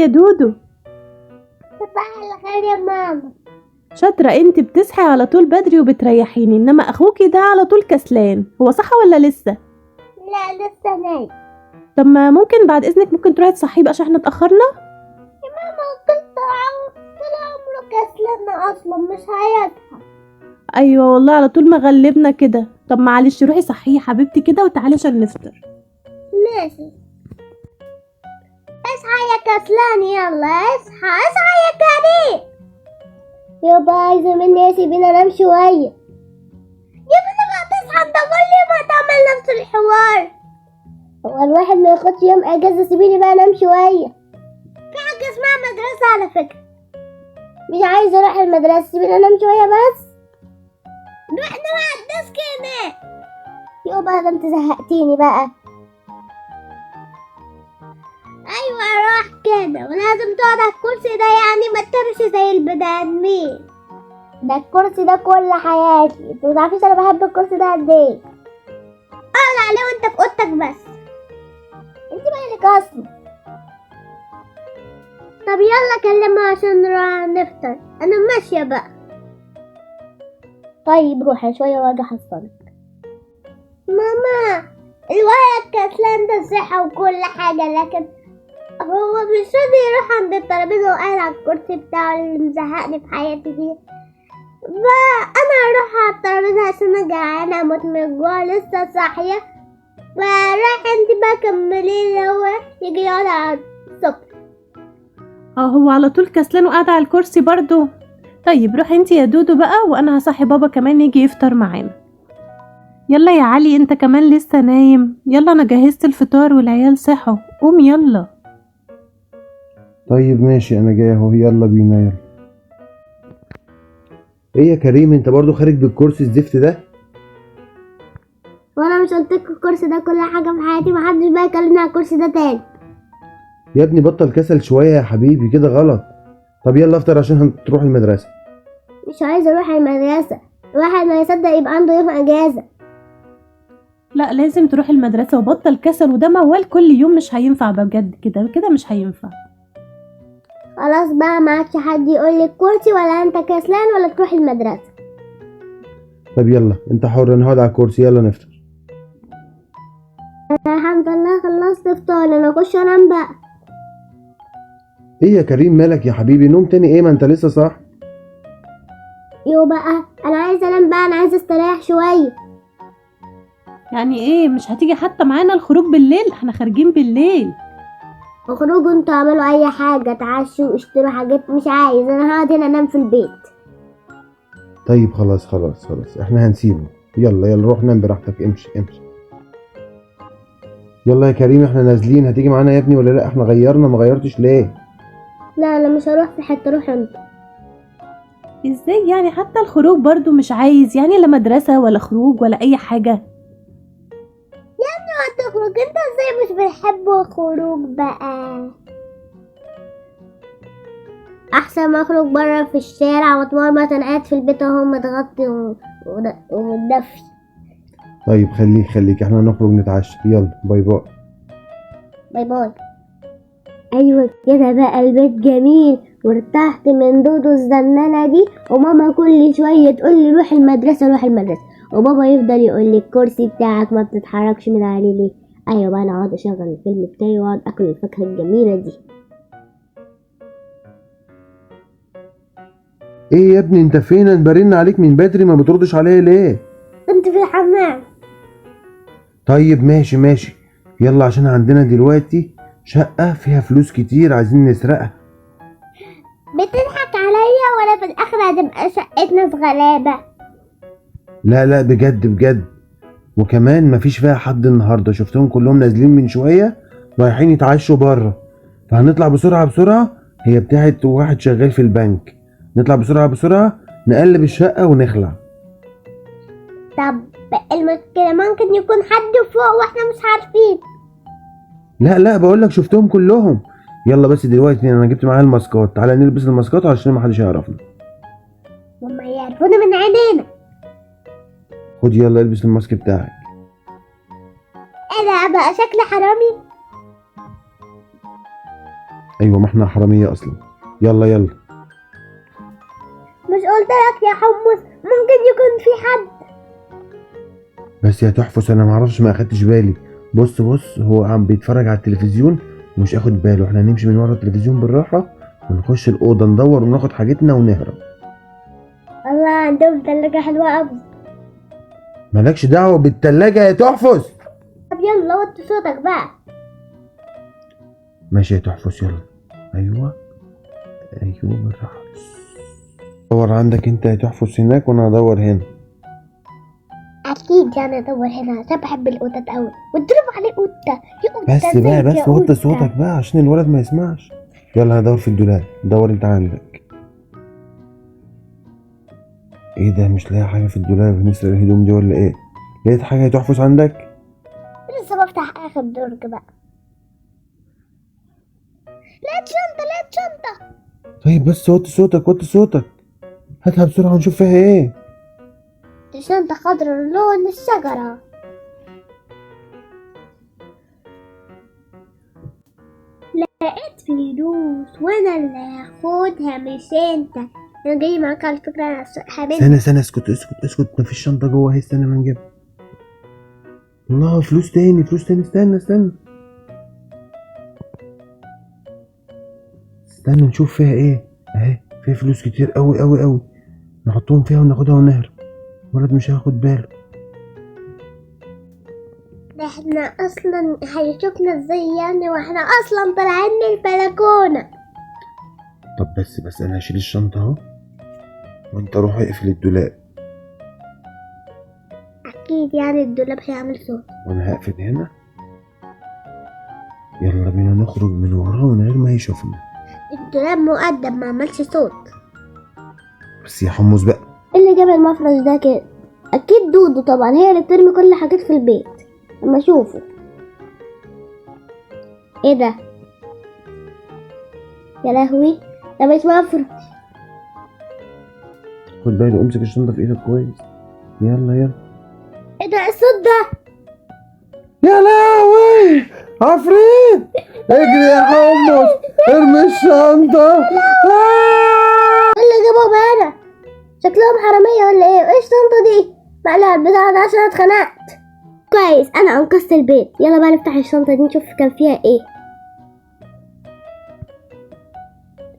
دودو. صباح الخير يا ماما. شاطرة انت، بتصحي على طول بدري وبتريحيني، انما اخوكي ده على طول كسلان. هو صح ولا لسه؟ لا لسه نايم. طب ما ممكن بعد اذنك ممكن تروحي تصحيه بقى عشان احنا اتأخرنا. يا ماما طول عمره كسلان اصلا مش هيصحى. ايوه والله على طول مغلبنا كده. طب معلش روحي صحيه يا حبيبتي كده وتعالي عشان نفطر. ماشي. اصحى يا كسلان، يلا اصحى اصحى يا كريم. يابا عايزة مني يا سيبيني انام شوية. يا ابني بقى تصحى انت كل ما تعمل نفس الحوار. هو الواحد ما ياخدش يوم اجازة؟ سيبيني بقى انام شوية. في حاجة اسمها مدرسة على فكرة. مش عايزة اروح المدرسة، سيبيني انام شوية بس. نروح نلعب الديسك هناك. يابا ده انت زهقتيني بقى. ايوه راح كده، ولازم تقعد على الكرسي ده، يعني ما تمشي زي البني ادمين. ده الكرسي ده كل حياتي، انت متعرفيش انا بحب الكرسي ده قد ايه. اقعد عليه وانت في اوضتك بس. انت مالك اصلا. طب يلا كلمها عشان نروح نفطر، انا ماشيه بقى. طيب روحي شويه واجي احصلك. ماما الولد كسلان ده صحة وكل حاجه، لكن هو مش راضي يروح عند الترابيزه وقاعد على الكرسي بتاعه اللي مزهقني في حياتي دي. انا هروح على الترابيزه عشان انا جعانه اموت من الجوع لسه صاحيه. فراح انت بقى كملي هو يجي يقعد على الصبح. هو على طول كسلان وقاعد على الكرسي برضو. طيب روحي انت يا دودو بقى وانا هصحي بابا كمان يجي يفطر معانا. يلا يا علي انت كمان لسه نايم. يلا انا جهزت الفطار والعيال صحوا، قوم يلا. طيب ماشي انا جاي اهو، يلا بينا يلا. ايه يا كريم انت برضو خارج بالكرسي الزفت ده؟ وانا مش قلتلك الكرسي ده كل حاجه في حياتي؟ محدش بقى يكلمني على الكرسي ده تاني. يا ابني بطل كسل شويه يا حبيبي، كده غلط. طب يلا افطر عشان تروح المدرسه. مش عايزه اروح المدرسه، الواحد ما يصدق يبقى عنده يوم اجازه. لا لازم تروح المدرسة وبطل كسل، وده موال كل يوم مش هينفع بجد، كده كده مش هينفع. خلاص بقى ما عادش حد يقول لي الكرسي، ولا انت كسلان ولا تروح المدرسه. طب يلا انت حر، انا هقعد على الكرسي، يلا نفطر. انا الحمد لله خلصت فطار، انا اخش انام بقى. ايه يا كريم مالك يا حبيبي؟ نوم تاني ايه؟ ما انت لسه صاح. يو بقى انا عايزه انام بقى، انا عايزه استريح شويه. يعني ايه مش هتيجي حتى معانا الخروج بالليل؟ احنا خارجين بالليل. اخرجوا انتوا اعملوا اي حاجه، اتعشوا اشتروا حاجات، مش عايز، انا هقعد هنا انام في البيت. طيب خلاص احنا هنسيبه. يلا يلا روح نام براحتك، امشي امشي. يلا يا كريم احنا نازلين، هتيجي معانا يا ابني ولا لا؟ احنا غيرنا، ما غيرتش ليه؟ لا انا مش هروح في حته، روح انت. ازاي يعني حتى الخروج برضو مش عايز؟ يعني لا مدرسة ولا خروج ولا اي حاجة. هتخرج انت ازاي مش بتحب الخروج بقى؟ احسن ما اخرج بره في الشارع واتمرمط، انا قاعد في البيت اهو متغطي ومتدفي. طيب خليك احنا نخرج نتعشى، يلا باي باي. باي باي. ايوه كده بقى البيت جميل، وارتحت من دودو الزنانه دي، وماما كل شويه تقول لي روح المدرسه روح المدرسه، وبابا يفضل يقول لي الكرسي بتاعك ما بتتحركش من عليه ليه. ايوه بقى انا اقعد اشغل الفيلم بتاعي واقعد اكل الفاكهه الجميله دي. ايه يا ابني انت فين؟ انا برن عليك من بدري ما بتردش عليا ليه؟ كنت في الحمام. طيب ماشي يلا، عشان عندنا دلوقتي شقة فيها فلوس كتير عايزين نسرقها. بتضحك عليا ولا في الاخر هتبقى شقتنا في غلابه؟ لا بجد. وكمان مفيش فيها حد النهارده، شفتهم كلهم نازلين من شويه رايحين يتعشوا بره، فهنطلع بسرعه. هي بتاعت واحد شغال في البنك، نطلع بسرعه نقلب الشقه ونخلع. طب المشكله ممكن يكون حد فوق واحنا مش عارفين. لا بقولك شفتهم كلهم. يلا بس دلوقتي انا جبت معايا الماسكات، تعالى نلبس الماسكات عشان محدش يعرفنا. هما يعرفونا من عينينا. خد يلا البس الماسك بتاعك. ايه ده بقى شكل حرامي؟ ايوه، ما احنا حراميه اصلا. يلا يلا. مش قلت لك يا حمص ممكن يكون في حد؟ بس يا تحفظ انا معرفش، ما اخدتش بالي. بص بص، هو عم بيتفرج على التلفزيون ومش اخد باله. احنا هنمشي من ورا التلفزيون بالراحه ونخش الاوضه ندور وناخد حاجتنا ونهرب. الله عندهم تلاجة حلوة أوي. مالكش دعوه بالتلاجة يا تحفظ. طب يلا وطي صوتك بقى. ماشي يا تحفظ يلا. ايوه ايوه بالراحه. دور عندك انت يا تحفظ هناك وانا هدور هنا. أكيد يعني أدور هنا عشان بحب القطط أوي واضرب عليه قطة. يا قطة بس بقى، زيك يا بس وطي قطة. صوتك بقى عشان الولد ما يسمعش. يلا هدور في الدولاب. دور انت عندك. ايه ده؟ مش لاقي حاجه في الدولاب. نسرق الهدوم دي ولا ايه؟ لقيت حاجه يا تحفظ عندك؟ لسه بفتح آخر درج بقى. لقيت شنطة لقيت شنطة. طيب بس وطي صوتك وطي صوتك. هاتها بسرعه ونشوف فيها ايه. دي شنطة خضرا لون الشجرة. لقيت فلوس وانا اللي هاخدها مش انت. انا جاي معاك على فكرة انا حبيبي. استنى اسكت اسكت اسكت، مفيش شنطه جوه اهي. استنى ما نجيبها. الله، فلوس تاني فلوس تاني. استنى نشوف فيها ايه. اهي فيها فلوس كتير قوي قوي قوي. نحطهم فيها وناخدها ونهرب. الولد مش هياخد باله. ده احنا اصلا هيشوفنا ازاي يعني واحنا اصلا طالعين من البلكونة. طب بس انا هشيل الشنطه اهو، وانت روح اقفل الدولاب. اكيد يعني الدولاب هيعمل صوت. وانا هقفل هنا. يلا بينا نخرج من وراه من غير ما يشوفنا. الدولاب مؤدب ما عملش صوت. بس يا حمص بقى. ايه اللي جاب المفرش ده كده؟ اكيد دودو طبعا، هي اللي بترمي كل حاجات في البيت. اما اشوفه. ايه ده؟ يا لهوي ده مش مفرش. خد بالك، امسك الشنطه في ايدك كويس. يلا ايه ده الصوت ده؟ يا لهوي، عفريت. اجري يا حمص، ارمي الشنطه. ايه اللي جابهم هنا؟ شكلهم حرامية ولا ايه؟ وايه الشنطة دي؟ معلقة البتاعة ده عشان اتخنقت. كويس انا انقذت البيت. يلا بقى نفتح الشنطة دي نشوف كان فيها ايه.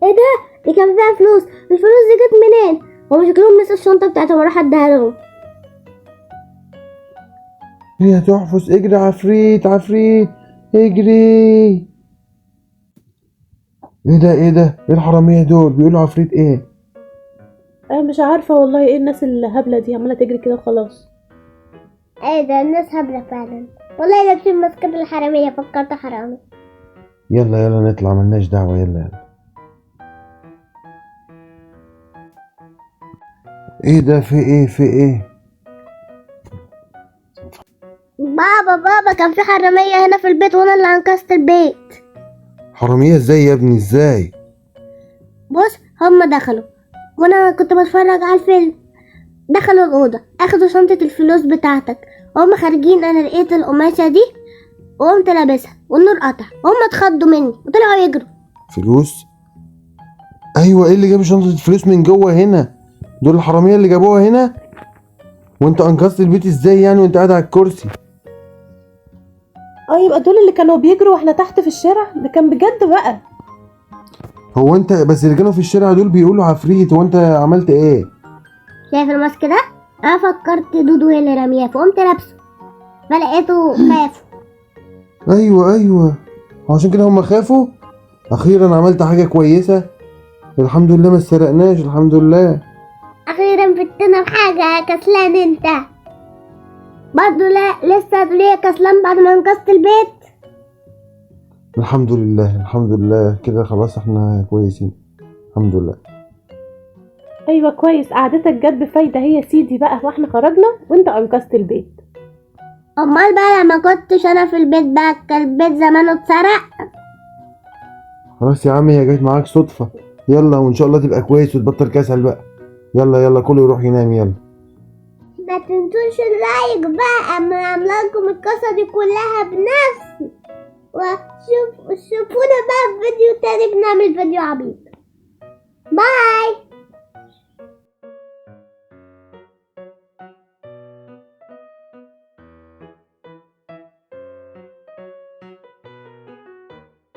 ايه ده؟ دي كان فيها فلوس. الفلوس دي جت منين؟ هما شكلهم نسوا الشنطة بتاعتهم وراح اديها لهم. يا تحفظ اجري، عفريت اجري. ايه ده؟ ايه الحراميه دول بيقولوا عفريت ايه؟ انا مش عارفه والله ايه الناس الهبله دي عماله تجري كده وخلاص. ايه ده الناس هبلة فعلا. والله لابسين ماسكات الحرامية فكرت حرامي. يلا نطلع، ملناش دعوه. يلا. ايه ده؟ في ايه؟ بابا كان في حرامية هنا في البيت وانا اللي انقذت البيت. حراميه ازاي يا ابني؟ ازاي؟ بص هما دخلوا وانا كنت بتفرج على الفيلم. دخلوا الأوضة اخدوا شنطة الفلوس بتاعتك. وهم خارجين انا لقيت القماشة دي وقمت لابسها والنور قطع وهم اتخضوا مني وطلعوا يجروا. فلوس؟ ايوه، ايه اللي جاب شنطه الفلوس من جوه هنا؟ دول الحراميه اللي جابوها هنا. وانت انقذت البيت ازاي يعني وانت قاعد على الكرسي؟ يبقى دول اللي كانوا بيجروا واحنا تحت في الشارع. ده كان بجد بقى. هو انت بس اللي كانوا في الشارع دول بيقولوا عفريت، وانت عملت ايه؟ شايف الماسك ده؟ انا فكرت دودو هي اللي رمياه فقمت لابسه فلقيته خافوا. ايوه، عشان كده هم خافوا. اخيرا عملت حاجه كويسه. الحمد لله ما سرقناش. الحمد لله. اخيرا فتنا بحاجة. كسلان انت برضو؟ لا لسه ليه كسلان بعد ما انقذت البيت؟ الحمد لله كده خلاص احنا كويسين. الحمد لله. ايوه كويس، قعدتك جت بفايده هي سيدي بقى. واحنا خرجنا وانت انقذت البيت. امال بقى لما كنتش انا في البيت بقى كان البيت زمانه اتسرق. خلاص يا عم، هي جت معاك صدفه. يلا وان شاء الله تبقى كويس وتبطل كسل بقى. يلا كله يروح ينام. يلا ما تنسوش اللايك بقى. اما عامله لكم القصه دي كلها بنفسي. وشوفونا بقى في فيديو تاني، بنعمل فيديو عبيط. باي.